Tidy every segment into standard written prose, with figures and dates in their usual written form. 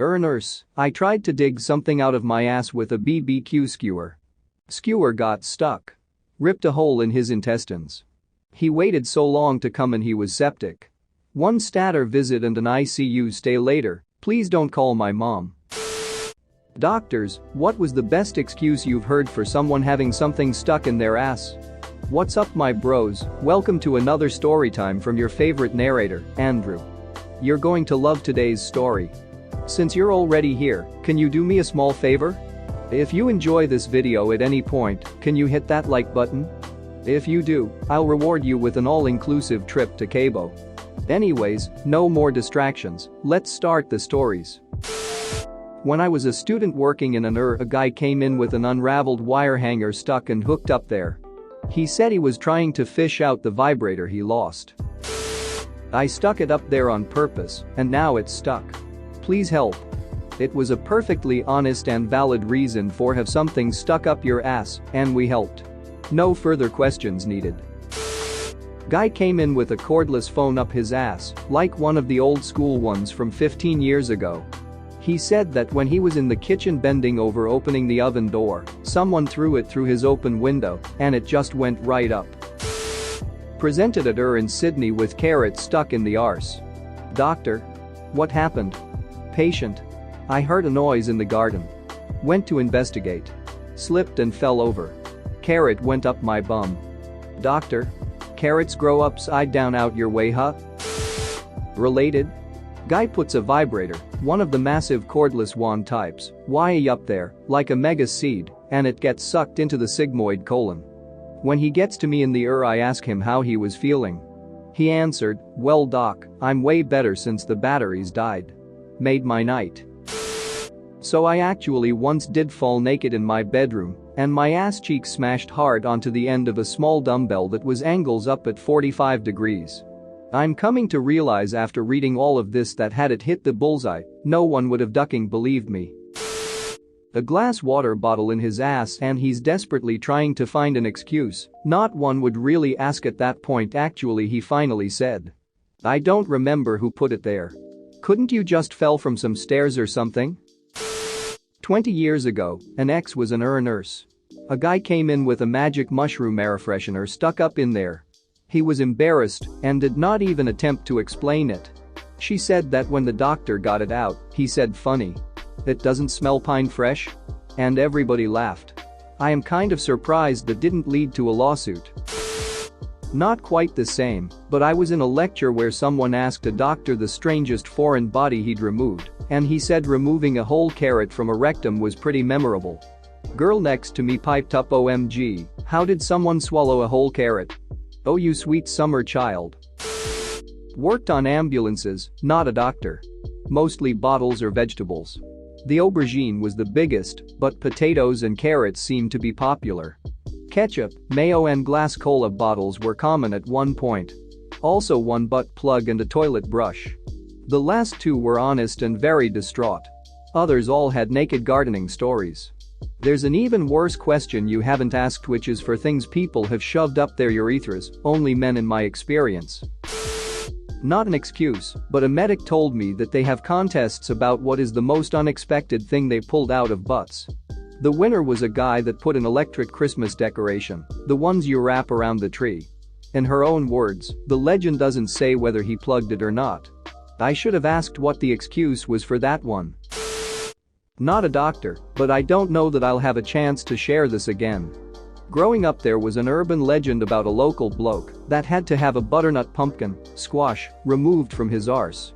Nurse, I tried to dig something out of my ass with a BBQ skewer. Skewer got stuck. Ripped a hole in his intestines. He waited so long to come and he was septic. One statter visit and an ICU stay later, please don't call my mom. Doctors, what was the best excuse you've heard for someone having something stuck in their ass? What's up my bros, welcome to another story time from your favorite narrator, Andrew. You're going to love today's story. Since you're already here, can you do me a small favor? If you enjoy this video at any point, can you hit that like button? If you do, I'll reward you with an all-inclusive trip to Cabo. Anyways, no more distractions, let's start the stories. When I was a student working in a guy came in with an unraveled wire hanger stuck and hooked up there. He said he was trying to fish out the vibrator he lost. I stuck it up there on purpose, and now it's stuck. Please help. It was a perfectly honest and valid reason for have something stuck up your ass, and we helped. No further questions needed. Guy came in with a cordless phone up his ass, like one of the old school ones from 15 years ago. He said that when he was in the kitchen bending over opening the oven door, someone threw it through his open window, and it just went right up. Presented at in Sydney with carrots stuck in the arse. Doctor. What happened? Patient. I heard a noise in the garden. Went to investigate. Slipped and fell over. Carrot went up my bum. Doctor. Carrots grow upside down out your way, huh? Related? Guy puts a vibrator, one of the massive cordless wand types, way up there, like a mega seed, and it gets sucked into the sigmoid colon. When he gets to me in the I ask him how he was feeling. He answered, well doc, I'm way better since the batteries died. Made my night. So I actually once did fall naked in my bedroom, and my ass cheek smashed hard onto the end of a small dumbbell that was angles up at 45 degrees. I'm coming to realize after reading all of this that had it hit the bullseye, no one would have ducking believed me. A glass water bottle in his ass and he's desperately trying to find an excuse, not one would really ask at that point actually he finally said. I don't remember who put it there. Couldn't you just fell from some stairs or something? 20 years ago, an ex was an nurse. A guy came in with a magic mushroom air freshener stuck up in there. He was embarrassed and did not even attempt to explain it. She said that when the doctor got it out, he said funny. It doesn't smell pine fresh? And everybody laughed. I am kind of surprised that didn't lead to a lawsuit. Not quite the same, but I was in a lecture where someone asked a doctor the strangest foreign body he'd removed, and he said removing a whole carrot from a rectum was pretty memorable. Girl next to me piped up OMG, how did someone swallow a whole carrot? Oh you sweet summer child. Worked on ambulances, not a doctor. Mostly bottles or vegetables. The aubergine was the biggest, but potatoes and carrots seemed to be popular. Ketchup, mayo and glass cola bottles were common at one point. Also one butt plug and a toilet brush. The last two were honest and very distraught. Others all had naked gardening stories. There's an even worse question you haven't asked which is for things people have shoved up their urethras, only men in my experience. Not an excuse, but a medic told me that they have contests about what is the most unexpected thing they pulled out of butts. The winner was a guy that put an electric Christmas decoration, the ones you wrap around the tree. In her own words, the legend doesn't say whether he plugged it or not. I should have asked what the excuse was for that one. Not a doctor, but I don't know that I'll have a chance to share this again. Growing up there was an urban legend about a local bloke that had to have a butternut pumpkin, squash, removed from his arse.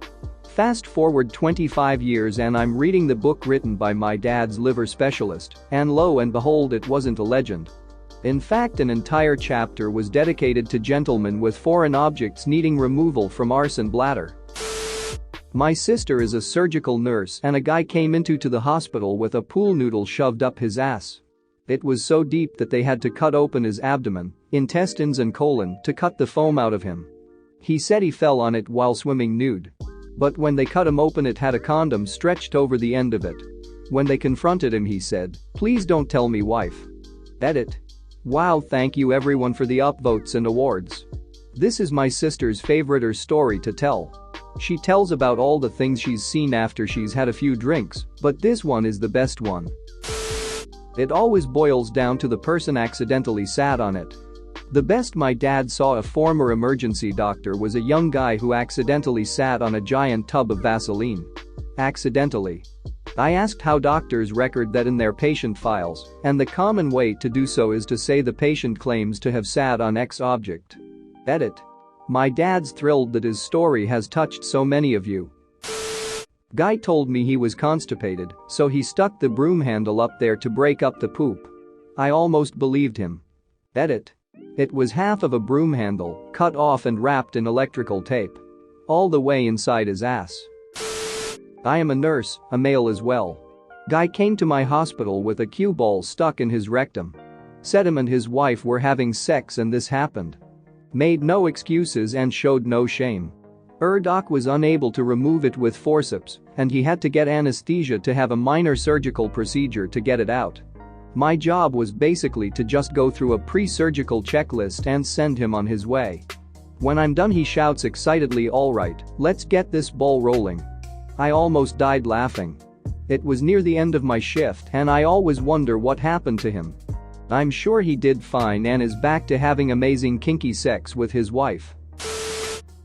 Fast forward 25 years and I'm reading the book written by my dad's liver specialist, and lo and behold it wasn't a legend. In fact an entire chapter was dedicated to gentlemen with foreign objects needing removal from arse and bladder. My sister is a surgical nurse and a guy came into the hospital with a pool noodle shoved up his ass. It was so deep that they had to cut open his abdomen, intestines and colon to cut the foam out of him. He said he fell on it while swimming nude. But when they cut him open it had a condom stretched over the end of it. When they confronted him he said, please don't tell me wife. Edit. Wow, thank you everyone for the upvotes and awards. This is my sister's favorite story to tell. She tells about all the things she's seen after she's had a few drinks, but this one is the best one. It always boils down to the person accidentally sat on it. The best my dad saw a former emergency doctor was a young guy who accidentally sat on a giant tub of Vaseline. Accidentally. I asked how doctors record that in their patient files, and the common way to do so is to say the patient claims to have sat on X object. Edit. My dad's thrilled that his story has touched so many of you. Guy told me he was constipated, so he stuck the broom handle up there to break up the poop. I almost believed him. Edit. It was half of a broom handle, cut off and wrapped in electrical tape. All the way inside his ass. I am a nurse, a male as well. Guy came to my hospital with a cue ball stuck in his rectum. Said him and his wife were having sex and this happened. Made no excuses and showed no shame. Doc was unable to remove it with forceps, and he had to get anesthesia to have a minor surgical procedure to get it out. My job was basically to just go through a pre-surgical checklist and send him on his way. When I'm done he shouts excitedly, "All right, let's get this ball rolling." I almost died laughing. It was near the end of my shift and I always wonder what happened to him. I'm sure he did fine and is back to having amazing kinky sex with his wife.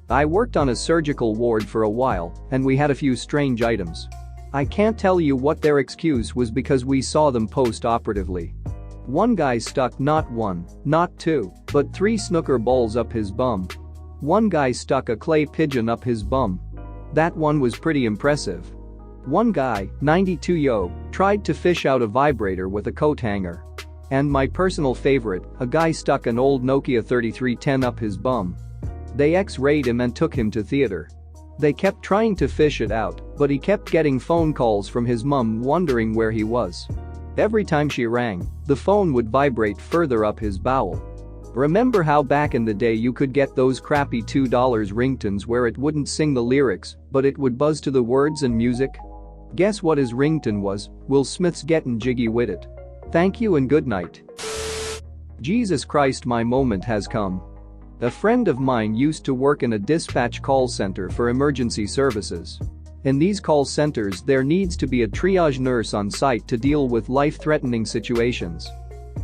I worked on a surgical ward for a while and we had a few strange items. I can't tell you what their excuse was because we saw them post-operatively. One guy stuck not one, not two, but 3 snooker balls up his bum. One guy stuck a clay pigeon up his bum. That one was pretty impressive. One guy, 92 yo, tried to fish out a vibrator with a coat hanger. And my personal favorite, a guy stuck an old Nokia 3310 up his bum. They X-rayed him and took him to theater. They kept trying to fish it out, but he kept getting phone calls from his mum wondering where he was. Every time she rang, the phone would vibrate further up his bowel. Remember how back in the day you could get those crappy $2 ringtones where it wouldn't sing the lyrics, but it would buzz to the words and music? Guess what his ringtone was? Will Smith's Gettin' Jiggy With It. Thank you and good night. Jesus Christ, my moment has come. A friend of mine used to work in a dispatch call center for emergency services. In these call centers there needs to be a triage nurse on site to deal with life-threatening situations.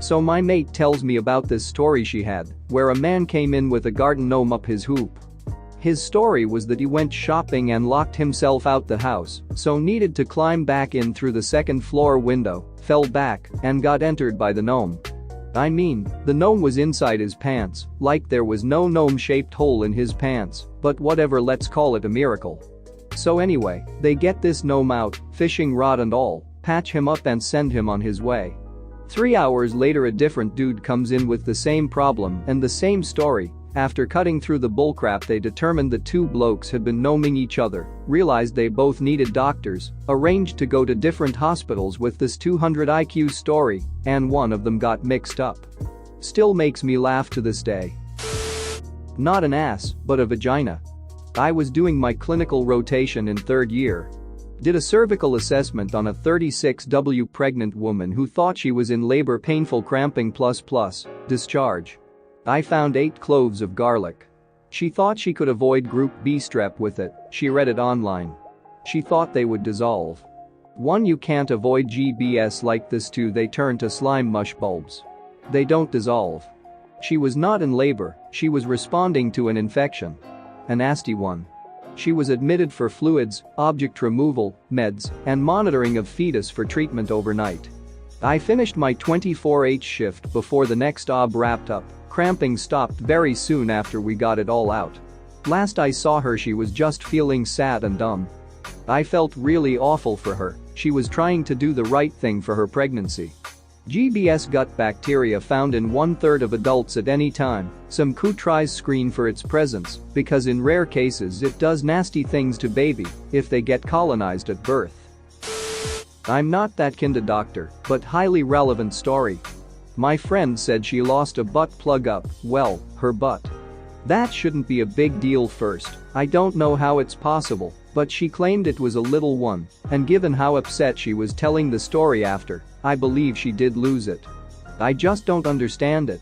So my mate tells me about this story she had, where a man came in with a garden gnome up his hoop. His story was that he went shopping and locked himself out the house, so needed to climb back in through the second floor window, fell back, and got entered by the gnome. I mean, the gnome was inside his pants, like there was no gnome-shaped hole in his pants, but whatever, let's call it a miracle. So anyway, they get this gnome out, fishing rod and all, patch him up and send him on his way. 3 hours later a different dude comes in with the same problem and the same story. After cutting through the bullcrap they determined the 2 blokes had been gnoming each other, realized they both needed doctors, arranged to go to different hospitals with this 200 IQ story, and one of them got mixed up. Still makes me laugh to this day. Not an ass, but a vagina. I was doing my clinical rotation in 3rd year. Did a cervical assessment on a 36W pregnant woman who thought she was in labor, painful cramping ++ discharge. I found 8 cloves of garlic. She thought she could avoid group B strep with it, she read it online. She thought they would dissolve. 1. You can't avoid GBS like this. 2. They turn to slime mush bulbs. They don't dissolve. She was not in labor, she was responding to an infection. A nasty one. She was admitted for fluids, object removal, meds, and monitoring of fetus for treatment overnight. I finished my 24H shift before the next OB wrapped up. Cramping stopped very soon after we got it all out. Last I saw her she was just feeling sad and dumb. I felt really awful for her, she was trying to do the right thing for her pregnancy. GBS gut bacteria found in 1/3 of adults at any time. Some tries screen for its presence because in rare cases it does nasty things to baby if they get colonized at birth. I'm not that kinda doctor, but highly relevant story. My friend said she lost a butt plug up, well, her butt. That shouldn't be a big deal first, I don't know how it's possible, but she claimed it was a little one, and given how upset she was telling the story after, I believe she did lose it. I just don't understand it.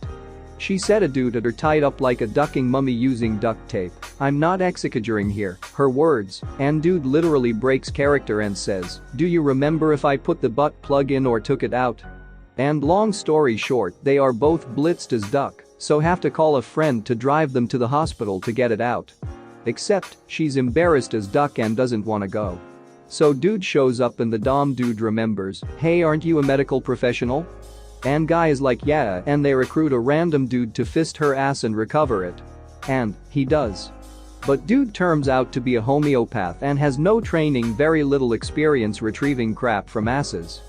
She said a dude had her tied up like a ducking mummy using duct tape. I'm not exaggerating here, her words, and dude literally breaks character and says, "Do you remember if I put the butt plug in or took it out?" And long story short, they are both blitzed as duck, so have to call a friend to drive them to the hospital to get it out. Except, she's embarrassed as duck and doesn't wanna go. So dude shows up and the dom dude remembers, "Hey, aren't you a medical professional?" And guy is like, "Yeah," and they recruit a random dude to fist her ass and recover it. And he does. But dude turns out to be a homeopath and has no training, very little experience retrieving crap from asses.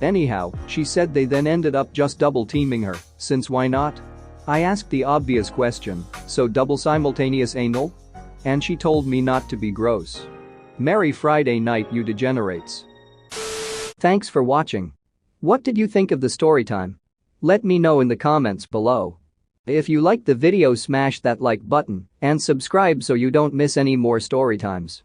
Anyhow, she said they then ended up just double teaming her, since why not? I asked the obvious question, so double simultaneous anal? And she told me not to be gross. Merry Friday night, you degenerates. Thanks for watching. What did you think of the story time? Let me know in the comments below. If you liked the video, smash that like button and subscribe so you don't miss any more story times.